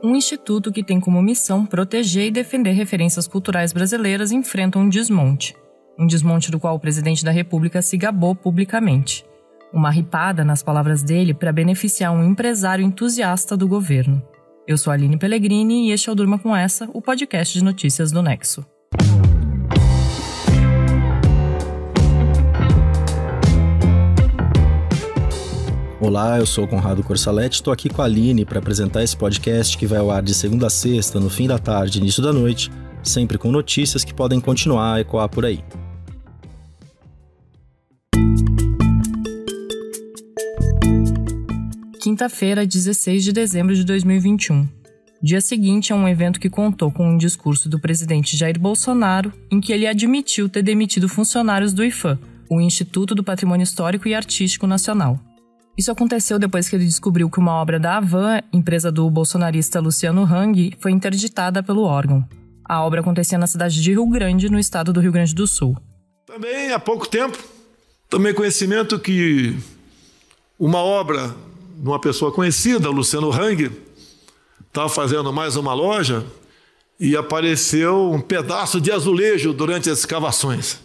um instituto que tem como missão proteger e defender referências culturais brasileiras enfrenta um desmonte do qual o presidente da República se gabou publicamente. Uma ripada, nas palavras dele, para beneficiar um empresário entusiasta do governo. Eu sou a Aline Pellegrini e este é o Durma Com Essa, o podcast de notícias do Nexo. Olá, eu sou o Conrado Corsaletti, estou aqui com a Aline para apresentar esse podcast que vai ao ar de segunda a sexta, no fim da tarde e início da noite, sempre com notícias que podem continuar a ecoar por aí. Quinta-feira, 16 de dezembro de 2021. Dia seguinte a um evento que contou com um discurso do presidente Jair Bolsonaro, em que ele admitiu ter demitido funcionários do IPHAN, o Instituto do Patrimônio Histórico e Artístico Nacional. Isso aconteceu depois que ele descobriu que uma obra da Havan, empresa do bolsonarista Luciano Hang, foi interditada pelo órgão. A obra acontecia na cidade de Rio Grande, no estado do Rio Grande do Sul. Também, há pouco tempo, tomei conhecimento que uma obra de uma pessoa conhecida, Luciano Hang, estava fazendo mais uma loja e apareceu um pedaço de azulejo durante as escavações.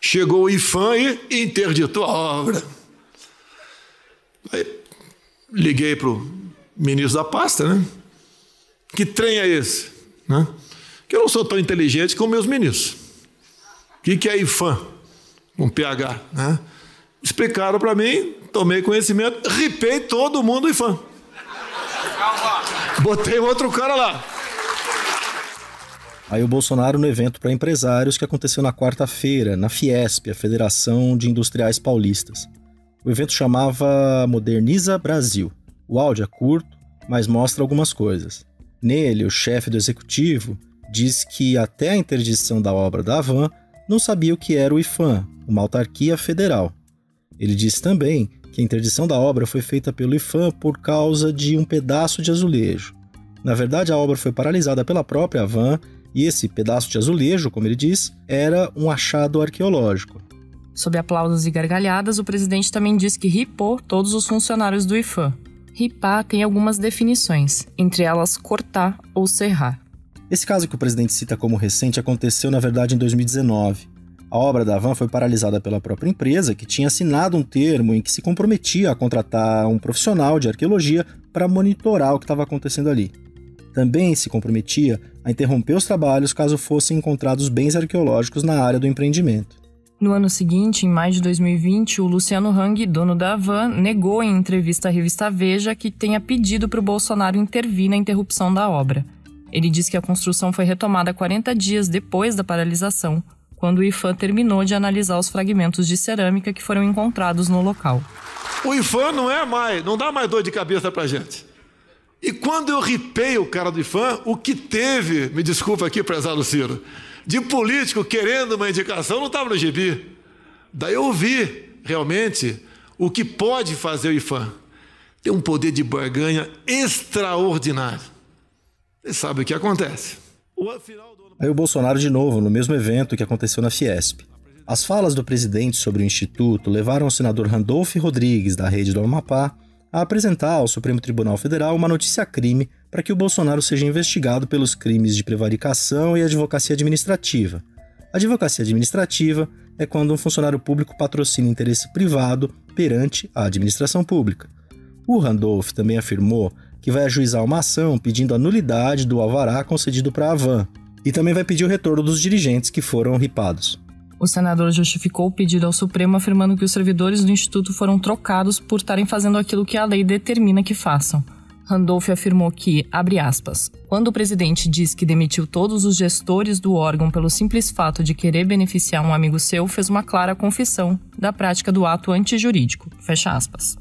Chegou o IPHAN e interditou a obra. Aí, liguei para o ministro da pasta, né? Que trem é esse? Né? Que eu não sou tão inteligente como meus ministros. O que é IPHAN? Com PH, né? Explicaram para mim, tomei conhecimento, ripei todo mundo IPHAN. Botei outro cara lá. Aí o Bolsonaro no evento para empresários que aconteceu na quarta-feira, na Fiesp, a Federação de Industriais Paulistas. O evento chamava Moderniza Brasil. O áudio é curto, mas mostra algumas coisas. Nele, o chefe do executivo diz que até a interdição da obra da Havan não sabia o que era o IPHAN, uma autarquia federal. Ele diz também que a interdição da obra foi feita pelo IPHAN por causa de um pedaço de azulejo. Na verdade, a obra foi paralisada pela própria Havan e esse pedaço de azulejo, como ele diz, era um achado arqueológico. Sob aplausos e gargalhadas, o presidente também disse que ripou todos os funcionários do IPHAN. Ripar tem algumas definições, entre elas cortar ou serrar. Esse caso que o presidente cita como recente aconteceu, na verdade, em 2019. A obra da Havan foi paralisada pela própria empresa, que tinha assinado um termo em que se comprometia a contratar um profissional de arqueologia para monitorar o que estava acontecendo ali. Também se comprometia a interromper os trabalhos caso fossem encontrados bens arqueológicos na área do empreendimento. No ano seguinte, em maio de 2020, o Luciano Hang, dono da Havan, negou em entrevista à revista Veja que tenha pedido para o Bolsonaro intervir na interrupção da obra. Ele disse que a construção foi retomada 40 dias depois da paralisação, quando o IPHAN terminou de analisar os fragmentos de cerâmica que foram encontrados no local. O IPHAN não dá mais dor de cabeça pra gente. E quando eu ripei o cara do IPHAN, o que teve, me desculpa aqui, prezado Ciro, de político querendo uma indicação não estava no gibi. Daí eu vi, realmente, o que pode fazer o IPHAN. Tem um poder de barganha extraordinário. Você sabe o que acontece. Aí o Bolsonaro de novo, no mesmo evento que aconteceu na Fiesp. As falas do presidente sobre o Instituto levaram o senador Randolfo Rodrigues, da Rede do Amapá, a apresentar ao Supremo Tribunal Federal uma notícia-crime para que o Bolsonaro seja investigado pelos crimes de prevaricação e advocacia administrativa. A advocacia administrativa é quando um funcionário público patrocina interesse privado perante a administração pública. O Randolph também afirmou que vai ajuizar uma ação pedindo a nulidade do alvará concedido para a Havan e também vai pedir o retorno dos dirigentes que foram ripados. O senador justificou o pedido ao Supremo afirmando que os servidores do Instituto foram trocados por estarem fazendo aquilo que a lei determina que façam. Randolph afirmou que, abre aspas, quando o presidente diz que demitiu todos os gestores do órgão pelo simples fato de querer beneficiar um amigo seu, fez uma clara confissão da prática do ato antijurídico, fecha aspas.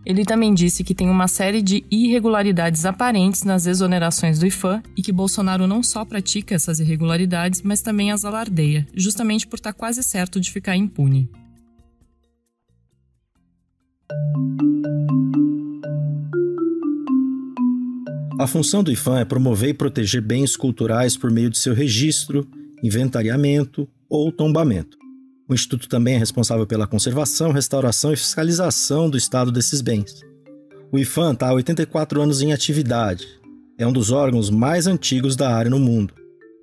Ele também disse que tem uma série de irregularidades aparentes nas exonerações do IPHAN e que Bolsonaro não só pratica essas irregularidades, mas também as alardeia, justamente por estar quase certo de ficar impune. A função do IPHAN é promover e proteger bens culturais por meio de seu registro, inventariamento ou tombamento. O Instituto também é responsável pela conservação, restauração e fiscalização do estado desses bens. O IPHAN está há 84 anos em atividade. É um dos órgãos mais antigos da área no mundo.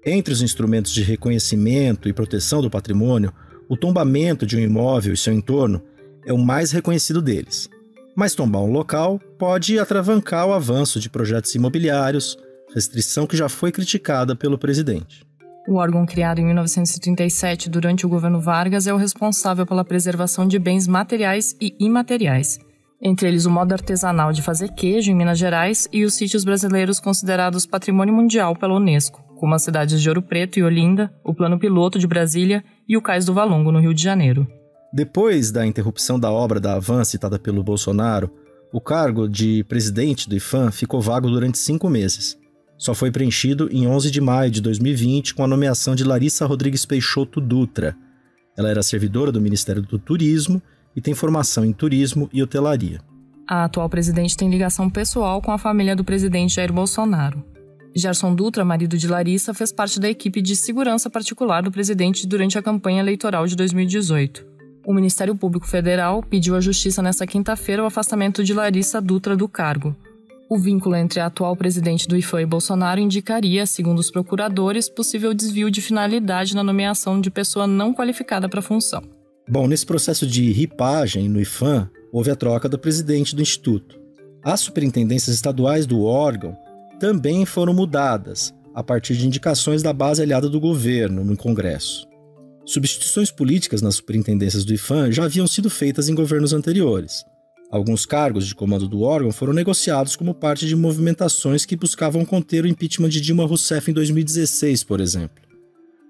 Entre os instrumentos de reconhecimento e proteção do patrimônio, o tombamento de um imóvel e seu entorno é o mais reconhecido deles. Mas tombar um local pode atravancar o avanço de projetos imobiliários, restrição que já foi criticada pelo presidente. O órgão criado em 1937 durante o governo Vargas é o responsável pela preservação de bens materiais e imateriais, entre eles o modo artesanal de fazer queijo em Minas Gerais e os sítios brasileiros considerados patrimônio mundial pela Unesco, como as cidades de Ouro Preto e Olinda, o Plano Piloto de Brasília e o Cais do Valongo, no Rio de Janeiro. Depois da interrupção da obra da Havan citada pelo Bolsonaro, o cargo de presidente do IPHAN ficou vago durante 5 meses. Só foi preenchido em 11 de maio de 2020 com a nomeação de Larissa Rodrigues Peixoto Dutra. Ela era servidora do Ministério do Turismo e tem formação em turismo e hotelaria. A atual presidente tem ligação pessoal com a família do presidente Jair Bolsonaro. Gerson Dutra, marido de Larissa, fez parte da equipe de segurança particular do presidente durante a campanha eleitoral de 2018. O Ministério Público Federal pediu à Justiça nesta quinta-feira o afastamento de Larissa Dutra do cargo. O vínculo entre a atual presidente do IPHAN e Bolsonaro indicaria, segundo os procuradores, possível desvio de finalidade na nomeação de pessoa não qualificada para a função. Bom, nesse processo de ripagem no IPHAN, houve a troca do presidente do Instituto. As superintendências estaduais do órgão também foram mudadas, a partir de indicações da base aliada do governo no Congresso. Substituições políticas nas superintendências do IPHAN já haviam sido feitas em governos anteriores. Alguns cargos de comando do órgão foram negociados como parte de movimentações que buscavam conter o impeachment de Dilma Rousseff em 2016, por exemplo.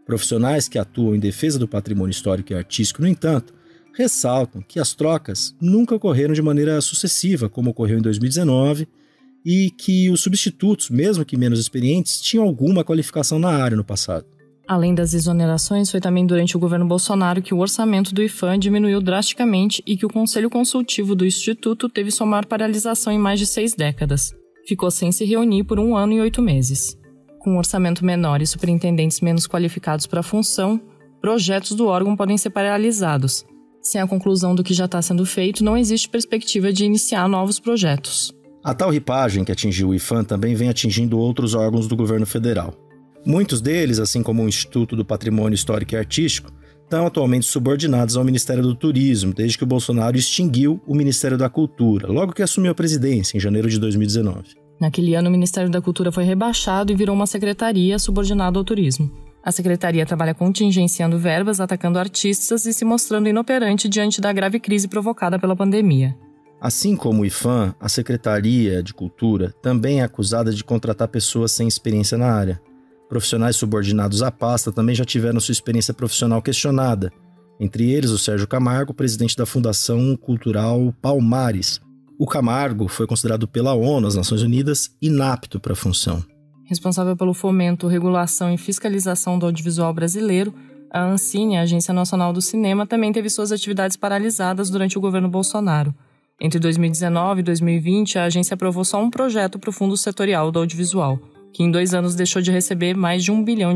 Profissionais que atuam em defesa do patrimônio histórico e artístico, no entanto, ressaltam que as trocas nunca ocorreram de maneira sucessiva, como ocorreu em 2019, e que os substitutos, mesmo que menos experientes, tinham alguma qualificação na área no passado. Além das exonerações, foi também durante o governo Bolsonaro que o orçamento do IPHAN diminuiu drasticamente e que o Conselho Consultivo do Instituto teve sua maior paralisação em mais de 6 décadas. Ficou sem se reunir por 1 ano e 8 meses. Com um orçamento menor e superintendentes menos qualificados para a função, projetos do órgão podem ser paralisados. Sem a conclusão do que já está sendo feito, não existe perspectiva de iniciar novos projetos. A tal ripagem que atingiu o IPHAN também vem atingindo outros órgãos do governo federal. Muitos deles, assim como o Instituto do Patrimônio Histórico e Artístico, estão atualmente subordinados ao Ministério do Turismo, desde que o Bolsonaro extinguiu o Ministério da Cultura, logo que assumiu a presidência, em janeiro de 2019. Naquele ano, o Ministério da Cultura foi rebaixado e virou uma secretaria subordinada ao turismo. A secretaria trabalha contingenciando verbas, atacando artistas e se mostrando inoperante diante da grave crise provocada pela pandemia. Assim como o IPHAN, a Secretaria de Cultura também é acusada de contratar pessoas sem experiência na área. Profissionais subordinados à pasta também já tiveram sua experiência profissional questionada, entre eles o Sérgio Camargo, presidente da Fundação Cultural Palmares. O Camargo foi considerado pela ONU, as Nações Unidas, inapto para a função. Responsável pelo fomento, regulação e fiscalização do audiovisual brasileiro, a Ancine, a Agência Nacional do Cinema, também teve suas atividades paralisadas durante o governo Bolsonaro. Entre 2019 e 2020, a agência aprovou só um projeto para o Fundo Setorial do Audiovisual, que em 2 anos deixou de receber mais de R$1 bilhão.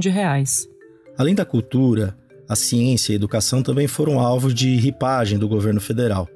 Além da cultura, a ciência e a educação também foram alvos de ripagem do governo federal.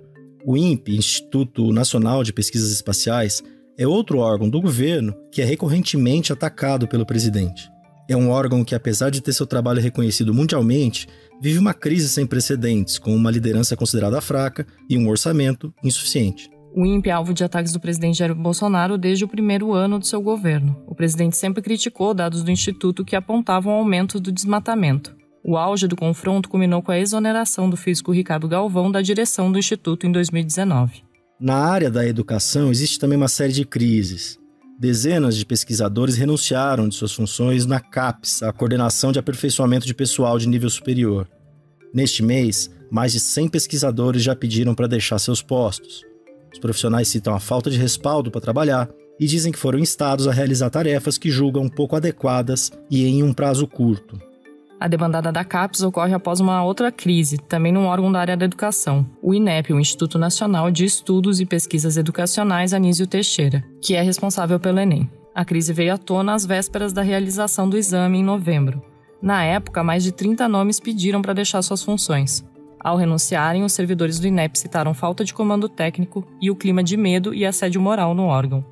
O INPE, Instituto Nacional de Pesquisas Espaciais, é outro órgão do governo que é recorrentemente atacado pelo presidente. É um órgão que, apesar de ter seu trabalho reconhecido mundialmente, vive uma crise sem precedentes, com uma liderança considerada fraca e um orçamento insuficiente. O INPE é alvo de ataques do presidente Jair Bolsonaro desde o primeiro ano do seu governo. O presidente sempre criticou dados do Instituto que apontavam o aumento do desmatamento. O auge do confronto culminou com a exoneração do físico Ricardo Galvão da direção do Instituto em 2019. Na área da educação existe também uma série de crises. Dezenas de pesquisadores renunciaram de suas funções na CAPES, a Coordenação de Aperfeiçoamento de Pessoal de Nível Superior. Neste mês, mais de 100 pesquisadores já pediram para deixar seus postos. Os profissionais citam a falta de respaldo para trabalhar e dizem que foram instados a realizar tarefas que julgam pouco adequadas e em um prazo curto. A debandada da CAPES ocorre após uma outra crise, também num órgão da área da educação, o INEP, o Instituto Nacional de Estudos e Pesquisas Educacionais Anísio Teixeira, que é responsável pelo Enem. A crise veio à tona às vésperas da realização do exame em novembro. Na época, mais de 30 nomes pediram para deixar suas funções. Ao renunciarem, os servidores do INEP citaram falta de comando técnico e o clima de medo e assédio moral no órgão.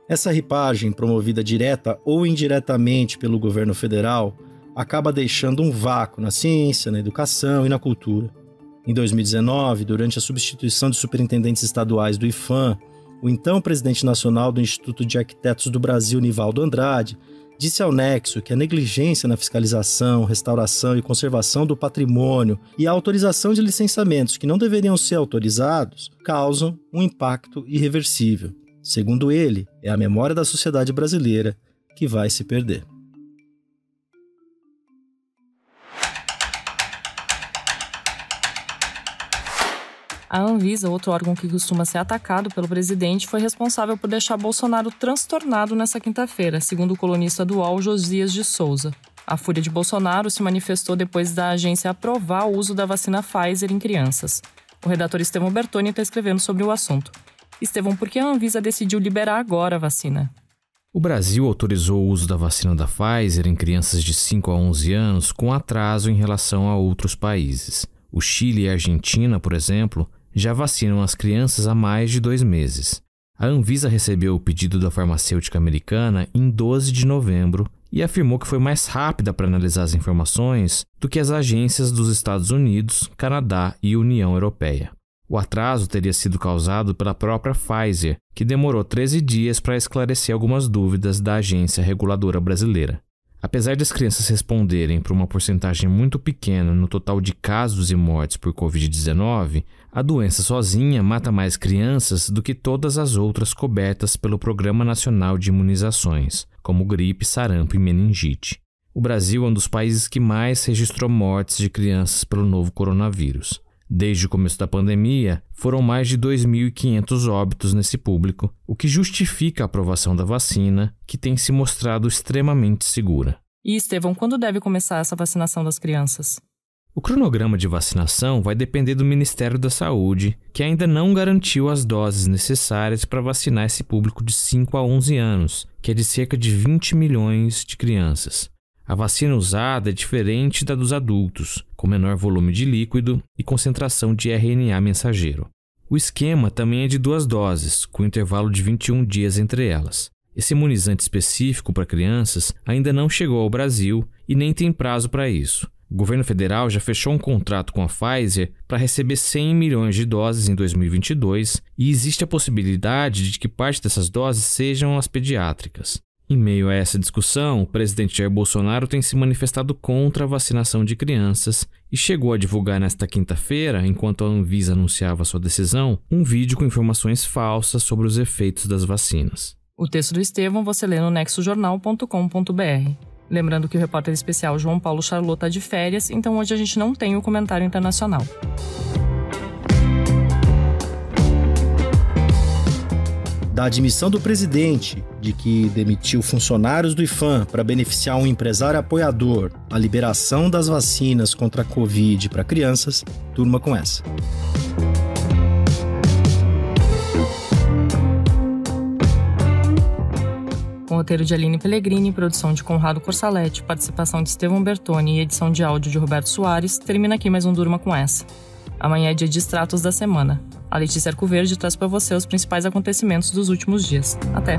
Essa ripagem, promovida direta ou indiretamente pelo governo federal, acaba deixando um vácuo na ciência, na educação e na cultura. Em 2019, durante a substituição de superintendentes estaduais do IPHAN, o então presidente nacional do Instituto de Arquitetos do Brasil, Nivaldo Andrade, disse ao Nexo que a negligência na fiscalização, restauração e conservação do patrimônio e a autorização de licenciamentos que não deveriam ser autorizados causam um impacto irreversível. Segundo ele, é a memória da sociedade brasileira que vai se perder. A Anvisa, outro órgão que costuma ser atacado pelo presidente, foi responsável por deixar Bolsonaro transtornado nessa quinta-feira, segundo o colunista do UOL, Josias de Souza. A fúria de Bolsonaro se manifestou depois da agência aprovar o uso da vacina Pfizer em crianças. O redator Estevão Bertoni está escrevendo sobre o assunto. Estevão, por que a Anvisa decidiu liberar agora a vacina? O Brasil autorizou o uso da vacina da Pfizer em crianças de 5 a 11 anos com atraso em relação a outros países. O Chile e a Argentina, por exemplo, já vacinam as crianças há mais de 2 meses. A Anvisa recebeu o pedido da farmacêutica americana em 12 de novembro e afirmou que foi mais rápida para analisar as informações do que as agências dos Estados Unidos, Canadá e União Europeia. O atraso teria sido causado pela própria Pfizer, que demorou 13 dias para esclarecer algumas dúvidas da agência reguladora brasileira. Apesar das crianças responderem por uma porcentagem muito pequena no total de casos e mortes por Covid-19, a doença sozinha mata mais crianças do que todas as outras cobertas pelo Programa Nacional de Imunizações, como gripe, sarampo e meningite. O Brasil é um dos países que mais registrou mortes de crianças pelo novo coronavírus. Desde o começo da pandemia, foram mais de 2.500 óbitos nesse público, o que justifica a aprovação da vacina, que tem se mostrado extremamente segura. E, Estevão, quando deve começar essa vacinação das crianças? O cronograma de vacinação vai depender do Ministério da Saúde, que ainda não garantiu as doses necessárias para vacinar esse público de 5 a 11 anos, que é de cerca de 20 milhões de crianças. A vacina usada é diferente da dos adultos, com menor volume de líquido e concentração de RNA mensageiro. O esquema também é de 2 doses, com intervalo de 21 dias entre elas. Esse imunizante específico para crianças ainda não chegou ao Brasil e nem tem prazo para isso. O governo federal já fechou um contrato com a Pfizer para receber 100 milhões de doses em 2022 e existe a possibilidade de que parte dessas doses sejam as pediátricas. Em meio a essa discussão, o presidente Jair Bolsonaro tem se manifestado contra a vacinação de crianças e chegou a divulgar nesta quinta-feira, enquanto a Anvisa anunciava sua decisão, um vídeo com informações falsas sobre os efeitos das vacinas. O texto do Estevão você lê no nexojornal.com.br. Lembrando que o repórter especial João Paulo Charlot está de férias, então hoje a gente não tem o comentário internacional. Da admissão do presidente de que demitiu funcionários do IPHAN para beneficiar um empresário apoiador, a liberação das vacinas contra a Covid para crianças, turma com essa. Com roteiro de Aline Pellegrini, produção de Conrado Corsaletti, participação de Estevão Bertoni e edição de áudio de Roberto Soares, termina aqui mais um Durma com essa. Amanhã é dia de extratos da semana. A Letícia Arcoverde traz para você os principais acontecimentos dos últimos dias. Até!